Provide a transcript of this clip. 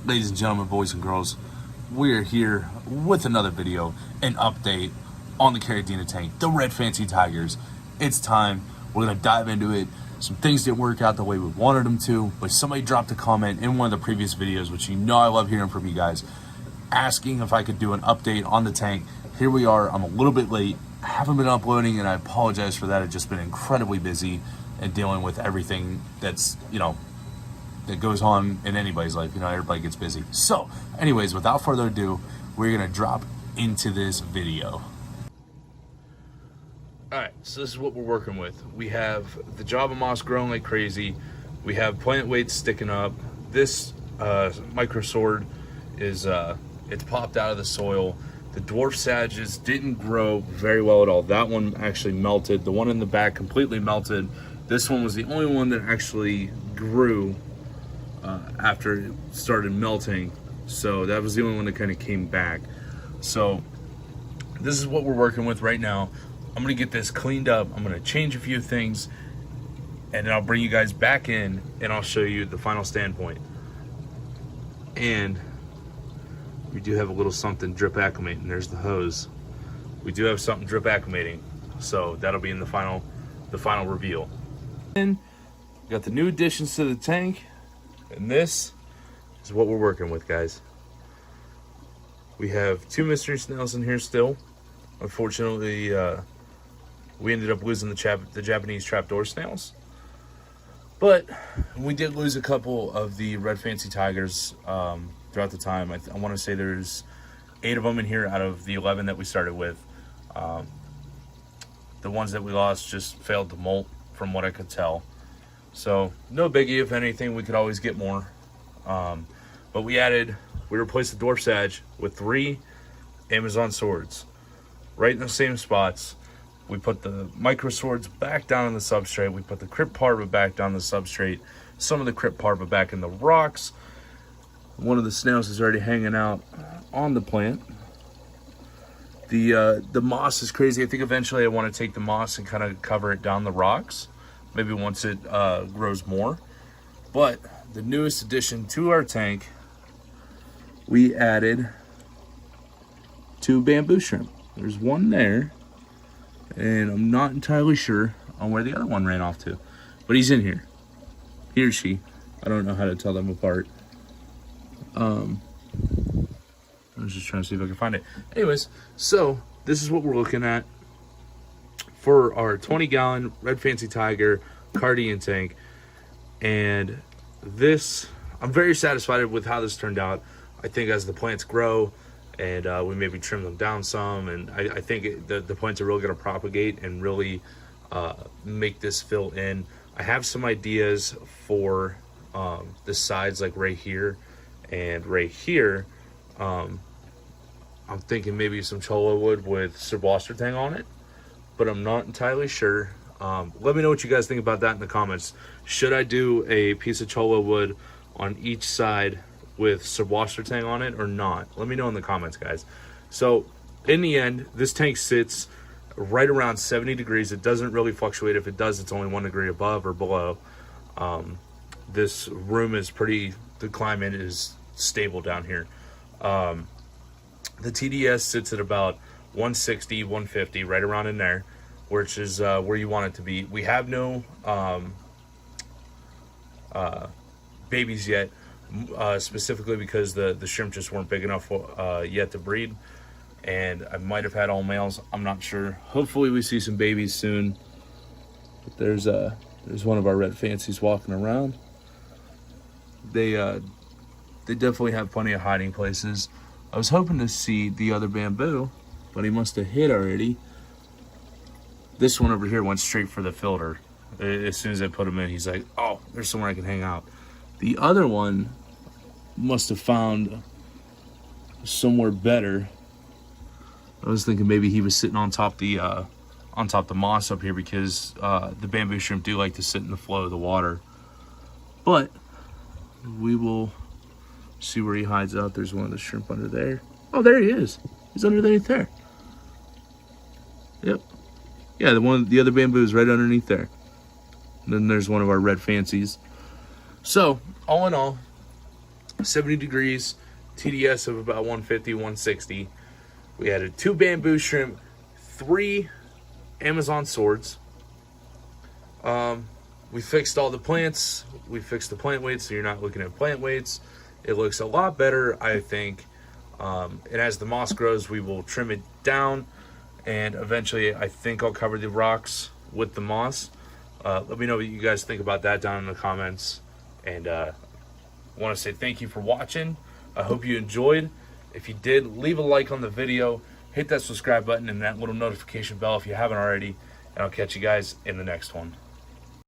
Ladies and gentlemen, boys and girls, we're here with another video, an update on the Caridina tank, the Red Fancy Tigers. It's time. We're going to dive into it. Some things didn't work out the way we wanted them to, but somebody dropped a comment in one of the previous videos, which you know I love hearing from you guys, asking if I could do an update on the tank. Here we are. I'm a little bit late. I haven't been uploading, and I apologize for that. I've just been incredibly busy and dealing with everything that's, that goes on in anybody's life. Everybody gets busy. So, anyways, without further ado, we're going to drop into this video. Alright, so this is what we're working with. We have the Java moss growing like crazy. We have plant weights sticking up. This micro sword is, it's popped out of the soil. The dwarf sages didn't grow very well at all. That one actually melted. The one in the back completely melted. This one was the only one that actually grew after it started melting. So that was the only one that kind of came back. So this is what we're working with right now. I'm gonna get this cleaned up. I'm gonna change a few things, and then I'll bring you guys back in and I'll show you the final standpoint. And we do have a little something drip acclimating. There's the hose. We do have something drip acclimating, so that'll be in the final reveal. And we got the new additions to the tank, and this is what we're working with, guys. We have 2 mystery snails in here still. Unfortunately, we ended up losing the Japanese trapdoor snails, but we did lose a couple of the Red Fancy Tigers throughout the time. I want to say there's 8 of them in here out of the 11 that we started with. The ones that we lost just failed to molt, from what I could tell. So no biggie. If anything, we could always get more. But we replaced the dwarf sage with 3 Amazon swords, right in the same spots. We put the micro swords back down in the substrate. We put the crypt parva back down the substrate. Some of the crypt parva back in the rocks. One of the snails is already hanging out on the plant. The moss is crazy. I think eventually I want to take the moss and kind of cover it down the rocks. Maybe once it grows more. But the newest addition to our tank, we added 2 bamboo shrimp. There's one there, and I'm not entirely sure on where the other one ran off to, but he's in here. He or she. I don't know how to tell them apart. I was just trying to see if I can find it. Anyways, so this is what we're looking at for our 20-gallon Red Fancy Tiger Caridina tank. And this, I'm very satisfied with how this turned out. I think as the plants grow, and we maybe trim them down some, and I think the plants are really going to propagate and really make this fill in. I have some ideas for the sides, like right here and right here. I'm thinking maybe some cholla wood with tang on it, but I'm not entirely sure. Let me know what you guys think about that in the comments. Should I do a piece of cholla wood on each side with tang on it or not? Let me know in the comments, guys. So in the end, this tank sits right around 70 degrees. It doesn't really fluctuate. If it does, it's only 1 degree above or below. This room is the climate is stable down here. The TDS sits at about 160, 150, right around in there, which is where you want it to be. We have no babies yet, specifically because the shrimp just weren't big enough yet to breed, and I might have had all males. I'm not sure. Hopefully we see some babies soon. But there's one of our red fancies walking around. They definitely have plenty of hiding places. I was hoping to see the other bamboo, but he must have hid already. This one over here went straight for the filter. As soon as I put him in, he's like, oh, there's somewhere I can hang out. The other one must have found somewhere better. I was thinking maybe he was sitting on top the moss up here, because the bamboo shrimp do like to sit in the flow of the water. But we will see where he hides out. There's one of the shrimp under there. Oh, there he is. He's underneath there. Yep. Yeah, the other bamboo is right underneath there. And then there's one of our red fancies. So all in all, 70 degrees, TDS of about 150, 160. We added 2 bamboo shrimp, 3 Amazon swords. We fixed all the plants. We fixed the plant weights, so you're not looking at plant weights. It looks a lot better, I think. And as the moss grows, we will trim it down, and eventually I think I'll cover the rocks with the moss. Let me know what you guys think about that down in the comments. And I want to say thank you for watching. I hope you enjoyed. If you did, leave a like on the video, hit that subscribe button and that little notification bell if you haven't already, and I'll catch you guys in the next one.